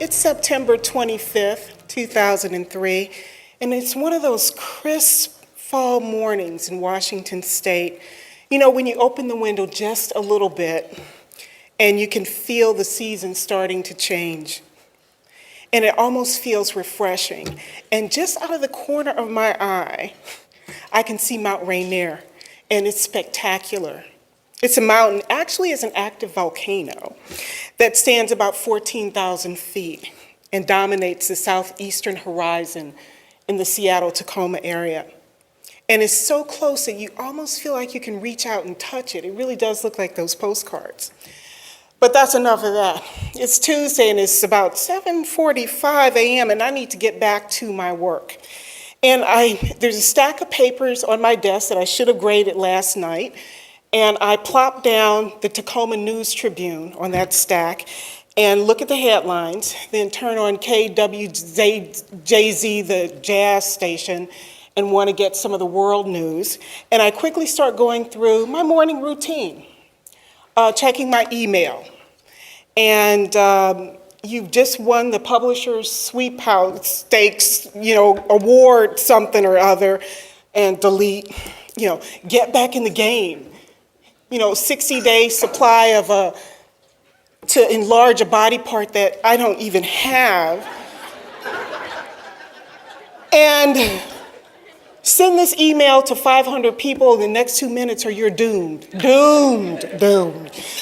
It's September 25th, 2003, and it's one of those crisp fall mornings in Washington State. You know, when you open the window just a little bit and you can feel the season starting to change. And it almost feels refreshing. And just out of the corner of my eye, I can see Mount Rainier, and it's spectacular. It's a mountain, actually it's an active volcano that stands about 14,000 feet and dominates the southeastern horizon in the Seattle-Tacoma area. And it's so close that you almost feel like you can reach out and touch it. It really does look like those postcards. But that's enough of that. It's Tuesday and it's about 7:45 a.m. and I need to get back to my work. And there's a stack of papers on my desk that I should have graded last night. And I plop down the Tacoma News Tribune on that stack and look at the headlines, then turn on KWJZ, the jazz station, and want to get some of the world news. And I quickly start going through my morning routine, checking my email. And you've just won the Publishers Sweepstakes, award something or other, and delete, get back in the game. 60-day supply of to enlarge a body part that I don't even have. And send this email to 500 people in the next 2 minutes or you're doomed. Doomed.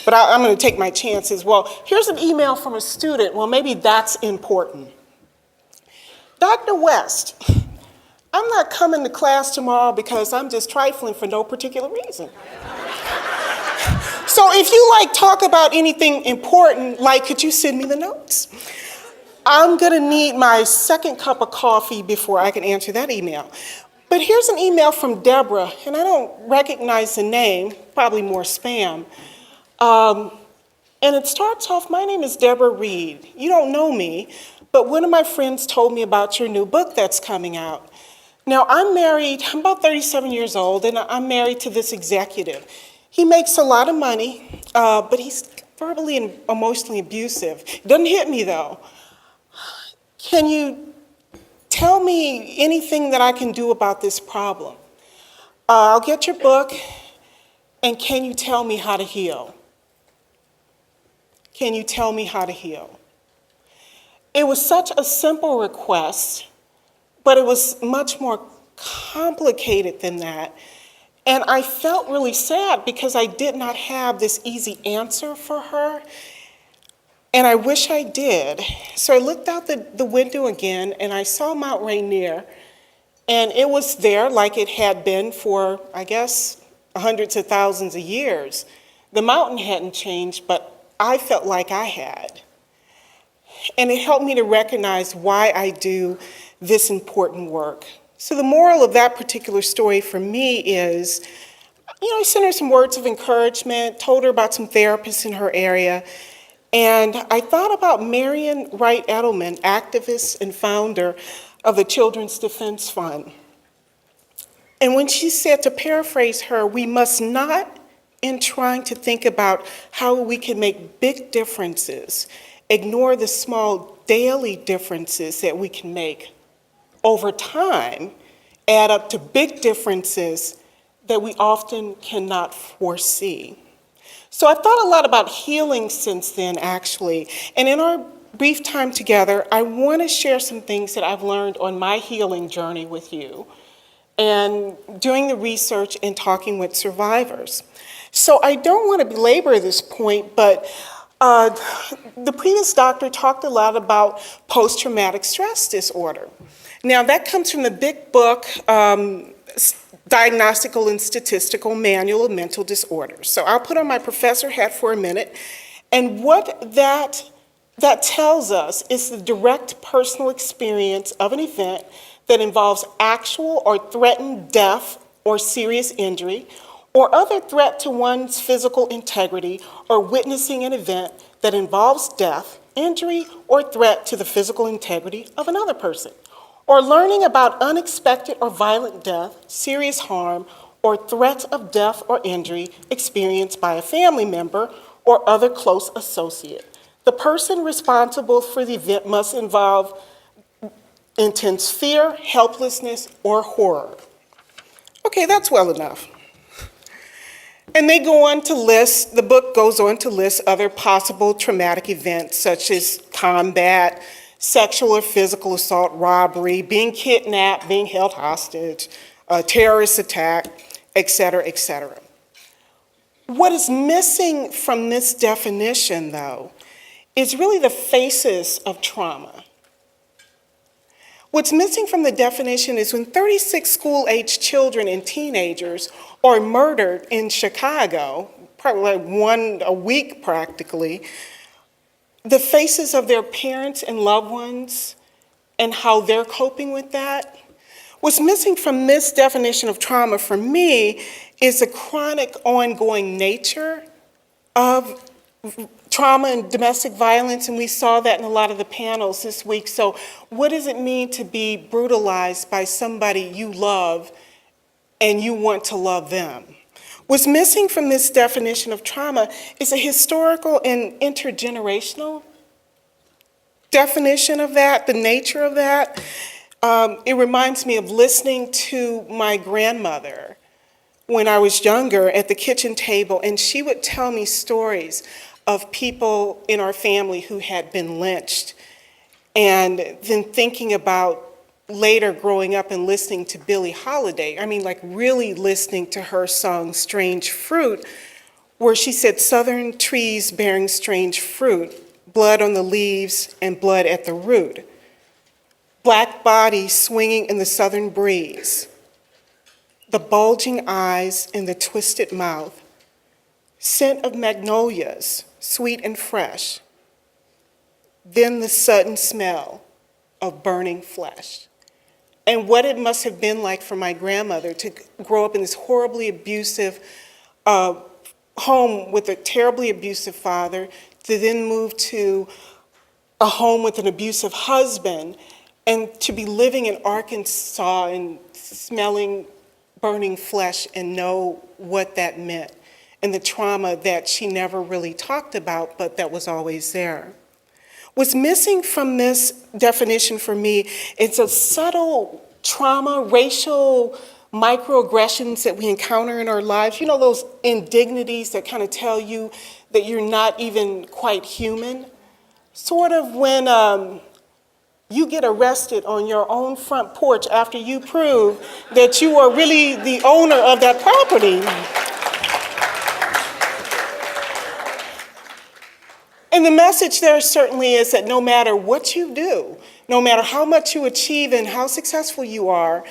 But I'm going to take my chances. Well, here's an email from a student. Well, maybe that's important. Dr. West, I'm not coming to class tomorrow because I'm just trifling for no particular reason. So if you talk about anything important, could you send me the notes? I'm gonna need my second cup of coffee before I can answer that email. But here's an email from Deborah, and I don't recognize the name, probably more spam. And it starts off, my name is Deborah Reed. You don't know me, but one of my friends told me about your new book that's coming out. Now I'm married, I'm about 37 years old, and I'm married to this executive. He makes a lot of money, but he's verbally and emotionally abusive. Doesn't hit me though. Can you tell me anything that I can do about this problem? I'll get your book, and can you tell me how to heal? Can you tell me how to heal? It was such a simple request, but it was much more complicated than that. And I felt really sad because I did not have this easy answer for her. And I wish I did. So I looked out the window again and I saw Mount Rainier. And it was there like it had been for, I guess, hundreds of thousands of years. The mountain hadn't changed, but I felt like I had. And it helped me to recognize why I do this important work. So the moral of that particular story for me is, I sent her some words of encouragement, told her about some therapists in her area, and I thought about Marian Wright Edelman, activist and founder of the Children's Defense Fund. And when she said, to paraphrase her, we must not, in trying to think about how we can make big differences, ignore the small daily differences that we can make over time, add up to big differences that we often cannot foresee. So I've thought a lot about healing since then, actually. And in our brief time together, I want to share some things that I've learned on my healing journey with you and doing the research and talking with survivors. So I don't want to belabor this point, but the previous doctor talked a lot about post-traumatic stress disorder. Now, that comes from the big book, Diagnostical and Statistical Manual of Mental Disorders. So I'll put on my professor hat for a minute. And what that tells us is the direct personal experience of an event that involves actual or threatened death or serious injury, or other threat to one's physical integrity, or witnessing an event that involves death, injury, or threat to the physical integrity of another person, or learning about unexpected or violent death, serious harm, or threats of death or injury experienced by a family member or other close associate. The person responsible for the event must involve intense fear, helplessness, or horror. Okay, that's well enough. And they go on to list, the book goes on to list other possible traumatic events such as combat, sexual or physical assault, robbery, being kidnapped, being held hostage, a terrorist attack, et cetera, et cetera. What is missing from this definition, though, is really the faces of trauma. What's missing from the definition is when 36 school-aged children and teenagers are murdered in Chicago, probably like one a week practically, the faces of their parents and loved ones and how they're coping with that. What's missing from this definition of trauma for me is the chronic ongoing nature of trauma and domestic violence, and we saw that in a lot of the panels this week. So what does it mean to be brutalized by somebody you love and you want to love them? What's missing from this definition of trauma is a historical and intergenerational definition of that, the nature of that. It reminds me of listening to my grandmother when I was younger at the kitchen table, and she would tell me stories of people in our family who had been lynched, and then thinking about later growing up and listening to Billie Holiday, I mean, like really listening to her song Strange Fruit, where she said, "Southern trees bearing strange fruit, blood on the leaves and blood at the root. Black bodies swinging in the southern breeze, the bulging eyes and the twisted mouth, scent of magnolias, sweet and fresh, then the sudden smell of burning flesh." And what it must have been like for my grandmother to grow up in this horribly abusive home with a terribly abusive father, to then move to a home with an abusive husband, and to be living in Arkansas and smelling burning flesh and know what that meant, and the trauma that she never really talked about, but that was always there. What's missing from this definition for me is a subtle trauma, racial microaggressions that we encounter in our lives. You know, those indignities that kind of tell you that you're not even quite human. Sort of when you get arrested on your own front porch after you prove that you are really the owner of that property. And the message there certainly is that no matter what you do, no matter how much you achieve and how successful you are,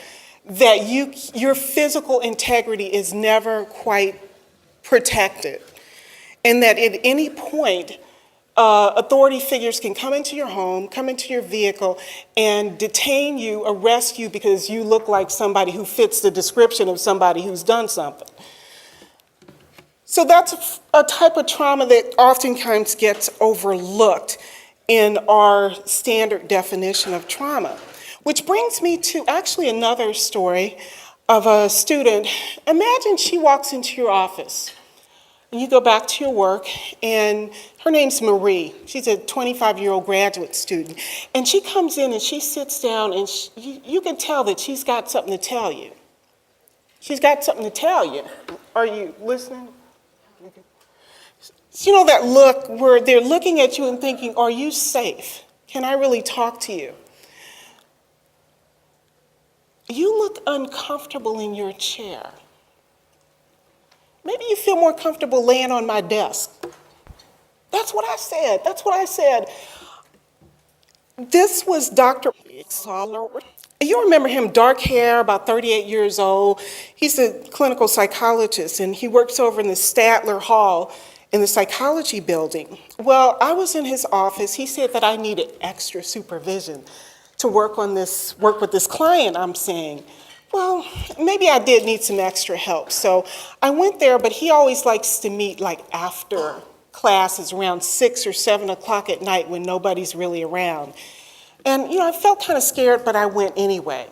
that your physical integrity is never quite protected. And that at any point, authority figures can come into your home, come into your vehicle, and detain you, arrest you because you look like somebody who fits the description of somebody who's done something. So that's a type of trauma that oftentimes gets overlooked in our standard definition of trauma. Which brings me to actually another story of a student. Imagine she walks into your office, and you go back to your work, and her name's Marie. She's a 25-year-old graduate student. And she comes in and she sits down, and you can tell that she's got something to tell you. She's got something to tell you. Are you listening? You know that look where they're looking at you and thinking, are you safe? Can I really talk to you? You look uncomfortable in your chair. Maybe you feel more comfortable laying on my desk. That's what I said. That's what I said. This was Dr. You remember him, dark hair, about 38 years old. He's a clinical psychologist, and he works over in the Statler Hall in the psychology building. Well, I was in his office. He said that I needed extra supervision to work with this client I'm seeing. Well, maybe I did need some extra help. So I went there, but he always likes to meet like after classes around 6 or 7 o'clock at night when nobody's really around. And I felt kind of scared, but I went anyway.